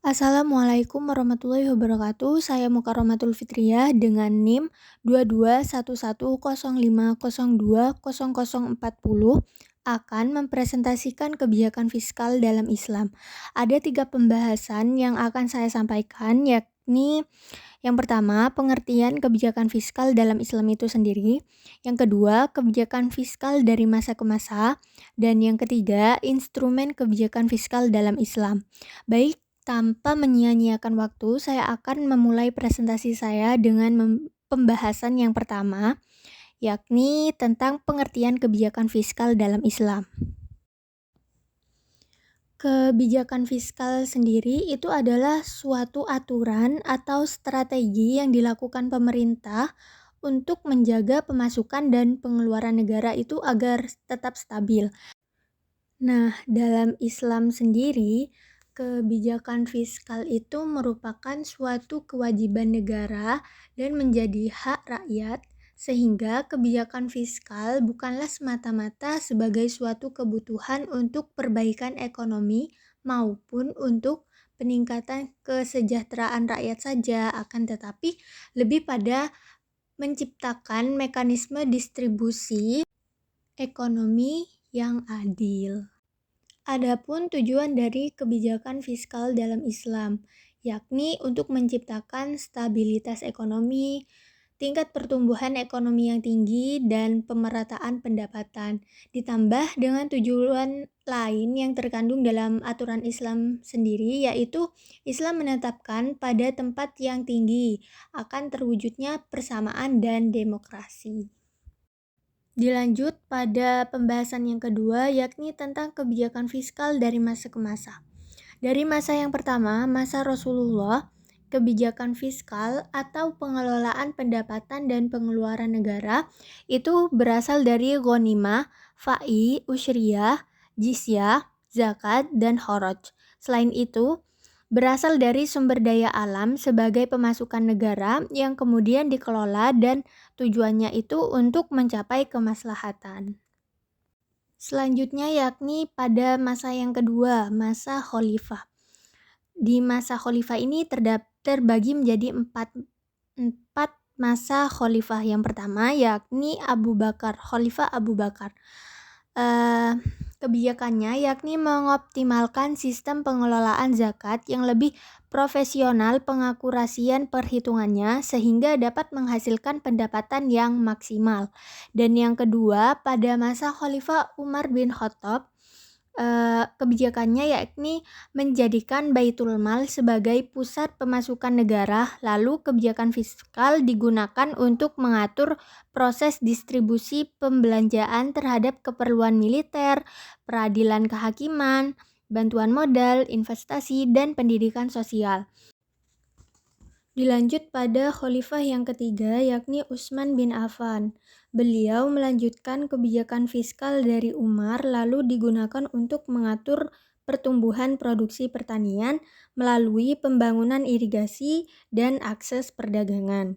Assalamualaikum warahmatullahi wabarakatuh. Saya Mukarromatul Fitriah dengan NIM 221105020040 akan mempresentasikan kebijakan fiskal dalam Islam. Ada 3 pembahasan yang akan saya sampaikan, yakni yang pertama, pengertian kebijakan fiskal dalam Islam itu sendiri. Yang kedua, kebijakan fiskal dari masa ke masa. Dan yang ketiga, instrumen kebijakan fiskal dalam Islam. Baik, tanpa menyia-nyiakan waktu, saya akan memulai presentasi saya dengan pembahasan yang pertama, yakni tentang pengertian kebijakan fiskal dalam Islam. Kebijakan fiskal sendiri itu adalah suatu aturan atau strategi yang dilakukan pemerintah untuk menjaga pemasukan dan pengeluaran negara itu agar tetap stabil. Nah, dalam Islam sendiri, kebijakan fiskal itu merupakan suatu kewajiban negara dan menjadi hak rakyat, sehingga kebijakan fiskal bukanlah semata-mata sebagai suatu kebutuhan untuk perbaikan ekonomi maupun untuk peningkatan kesejahteraan rakyat saja, akan tetapi lebih pada menciptakan mekanisme distribusi ekonomi yang adil. Adapun tujuan dari kebijakan fiskal dalam Islam, yakni untuk menciptakan stabilitas ekonomi, tingkat pertumbuhan ekonomi yang tinggi, dan pemerataan pendapatan, ditambah dengan tujuan lain yang terkandung dalam aturan Islam sendiri, yaitu Islam menetapkan pada tempat yang tinggi akan terwujudnya persamaan dan demokrasi. Dilanjut pada pembahasan yang kedua, yakni tentang kebijakan fiskal dari masa ke masa. Dari masa yang pertama, masa Rasulullah, kebijakan fiskal atau pengelolaan pendapatan dan pengeluaran negara itu berasal dari ghanimah, fa'i, usyriyah, jizyah, zakat, dan kharaj. Selain itu, berasal dari sumber daya alam sebagai pemasukan negara yang kemudian dikelola dan tujuannya itu untuk mencapai kemaslahatan. Selanjutnya yakni pada masa yang kedua, masa khalifah. Di masa khalifah ini terbagi menjadi empat masa khalifah. Yang pertama yakni Abu Bakar, Khalifah Abu Bakar. Kebijakannya yakni mengoptimalkan sistem pengelolaan zakat yang lebih profesional, pengakurasian perhitungannya sehingga dapat menghasilkan pendapatan yang maksimal. Dan yang kedua, pada masa Khalifah Umar bin Khattab, kebijakannya yakni menjadikan Baitul Mal sebagai pusat pemasukan negara, lalu kebijakan fiskal digunakan untuk mengatur proses distribusi pembelanjaan terhadap keperluan militer, peradilan kehakiman, bantuan modal, investasi, dan pendidikan sosial. Dilanjut pada khalifah yang ketiga, yakni Utsman bin Affan. Beliau melanjutkan kebijakan fiskal dari Umar lalu digunakan untuk mengatur pertumbuhan produksi pertanian melalui pembangunan irigasi dan akses perdagangan.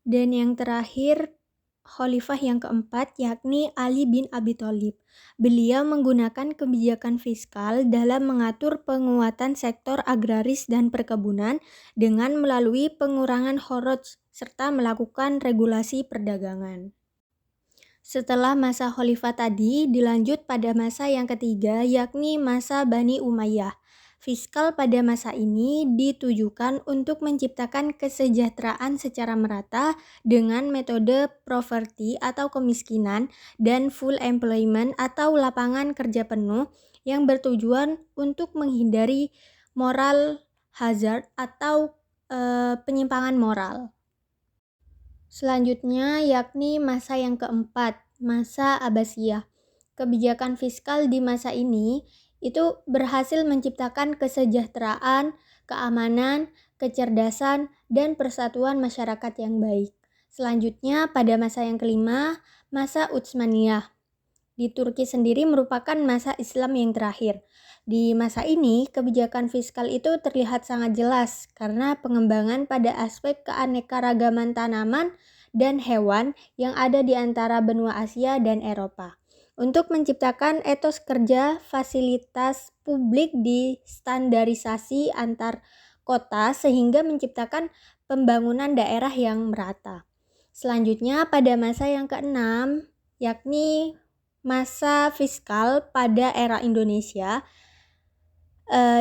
Dan yang terakhir, khalifah yang keempat yakni Ali bin Abi Thalib. Beliau menggunakan kebijakan fiskal dalam mengatur penguatan sektor agraris dan perkebunan dengan melalui pengurangan kharaj serta melakukan regulasi perdagangan. Setelah masa khalifah tadi, dilanjut pada masa yang ketiga yakni masa Bani Umayyah. Fiskal pada masa ini ditujukan untuk menciptakan kesejahteraan secara merata dengan metode poverty atau kemiskinan dan full employment atau lapangan kerja penuh yang bertujuan untuk menghindari moral hazard atau penyimpangan moral. Selanjutnya yakni masa yang keempat, masa Abbasiyah. Kebijakan fiskal di masa ini itu berhasil menciptakan kesejahteraan, keamanan, kecerdasan, dan persatuan masyarakat yang baik. Selanjutnya pada masa yang kelima, masa Utsmaniyah. Di Turki sendiri merupakan masa Islam yang terakhir. Di masa ini, kebijakan fiskal itu terlihat sangat jelas karena pengembangan pada aspek keanekaragaman tanaman dan hewan yang ada di antara benua Asia dan Eropa. untuk menciptakan etos kerja fasilitas publik distandarisasi antar kota sehingga menciptakan pembangunan daerah yang merata. Selanjutnya pada masa yang keenam, yakni masa fiskal pada era Indonesia,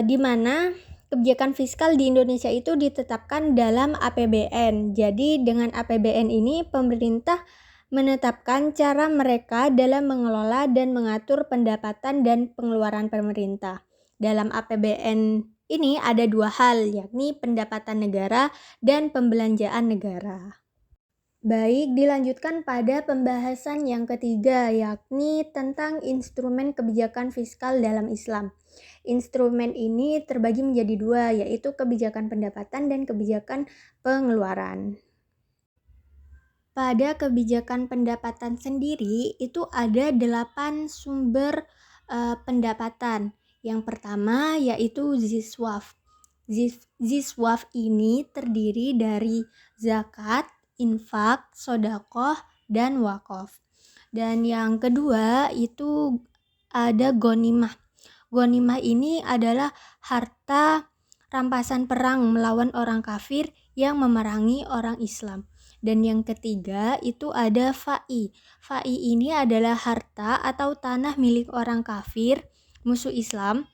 di mana kebijakan fiskal di Indonesia itu ditetapkan dalam APBN. Jadi dengan APBN ini pemerintah menetapkan cara mereka dalam mengelola dan mengatur pendapatan dan pengeluaran pemerintah. Dalam APBN ini ada dua hal, yakni pendapatan negara dan pembelanjaan negara. Baik, dilanjutkan pada pembahasan yang ketiga, yakni tentang instrumen kebijakan fiskal dalam Islam. Instrumen ini terbagi menjadi dua, yaitu kebijakan pendapatan dan kebijakan pengeluaran. Pada kebijakan pendapatan sendiri, itu ada 8 sumber pendapatan. Yang pertama yaitu ziswaf. Ziswaf ini terdiri dari zakat, infak, sodakoh, dan wakaf. Dan yang kedua itu ada ghanimah. Ghanimah ini adalah harta rampasan perang melawan orang kafir yang memerangi orang Islam. Dan yang ketiga itu ada fa'i. Fa'i ini adalah harta atau tanah milik orang kafir, musuh Islam,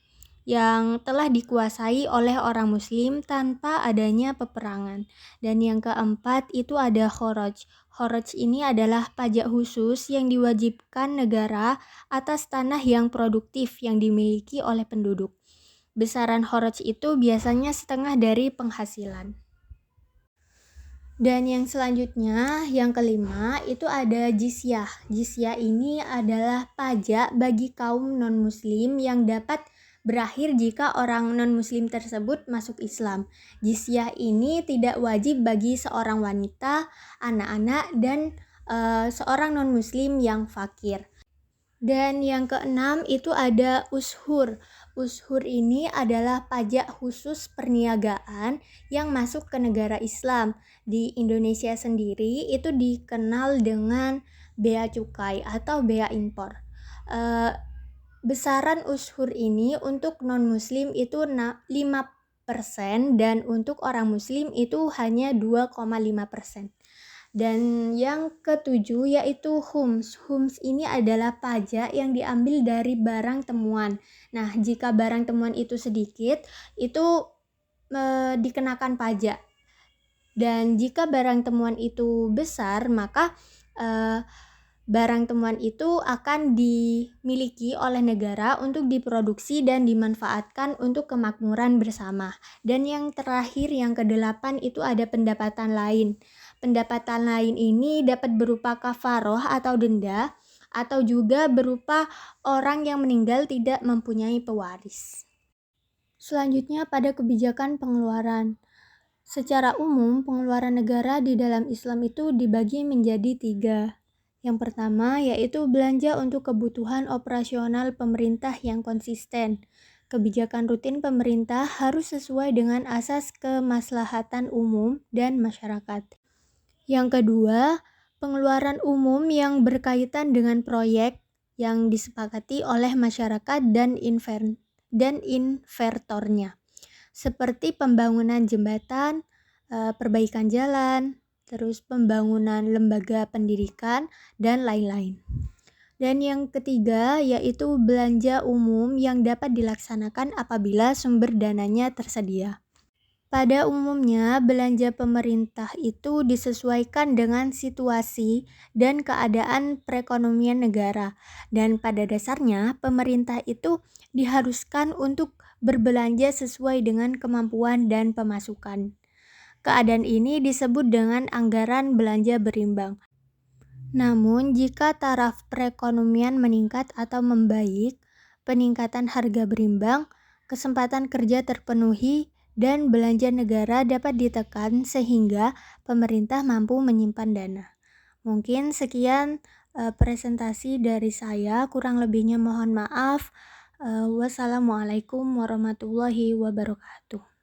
yang telah dikuasai oleh orang muslim tanpa adanya peperangan. Dan yang keempat itu ada khoroj. Khoroj ini adalah pajak khusus yang diwajibkan negara atas tanah yang produktif yang dimiliki oleh penduduk. Besaran khoroj itu biasanya setengah dari penghasilan. Dan yang selanjutnya, yang kelima, itu ada jizyah. Jizyah ini adalah pajak bagi kaum non-muslim yang dapat berakhir jika orang non-muslim tersebut masuk Islam. Jizyah ini tidak wajib bagi seorang wanita, anak-anak, dan seorang non-muslim yang fakir. Dan yang keenam itu ada ushur. Ushur ini adalah pajak khusus perniagaan yang masuk ke negara Islam. Di Indonesia sendiri itu dikenal dengan bea cukai atau bea impor. Besaran ushur ini untuk non-muslim itu 5% dan untuk orang muslim itu hanya 2,5%. Dan yang ketujuh yaitu hums. Hums ini adalah pajak yang diambil dari barang temuan. Nah, jika barang temuan itu sedikit, itu dikenakan pajak. Dan jika barang temuan itu besar, maka barang temuan itu akan dimiliki oleh negara untuk diproduksi dan dimanfaatkan untuk kemakmuran bersama. Dan yang terakhir, yang kedelapan itu ada pendapatan lain. Pendapatan lain ini dapat berupa kafaroh atau denda, atau juga berupa orang yang meninggal tidak mempunyai pewaris. Selanjutnya pada kebijakan pengeluaran. Secara umum, pengeluaran negara di dalam Islam itu dibagi menjadi 3. Yang pertama yaitu belanja untuk kebutuhan operasional pemerintah yang konsisten. Kebijakan rutin pemerintah harus sesuai dengan asas kemaslahatan umum dan masyarakat. Yang kedua, pengeluaran umum yang berkaitan dengan proyek yang disepakati oleh masyarakat dan investornya, seperti pembangunan jembatan, perbaikan jalan, terus pembangunan lembaga pendidikan, dan lain-lain. Dan yang ketiga yaitu belanja umum yang dapat dilaksanakan apabila sumber dananya tersedia. Pada umumnya, belanja pemerintah itu disesuaikan dengan situasi dan keadaan perekonomian negara. Dan pada dasarnya, pemerintah itu diharuskan untuk berbelanja sesuai dengan kemampuan dan pemasukan. Keadaan ini disebut dengan anggaran belanja berimbang. Namun, jika taraf perekonomian meningkat atau membaik, peningkatan harga berimbang, kesempatan kerja terpenuhi, dan belanja negara dapat ditekan sehingga pemerintah mampu menyimpan dana. Mungkin sekian presentasi dari saya, kurang lebihnya mohon maaf. Wassalamualaikum warahmatullahi wabarakatuh.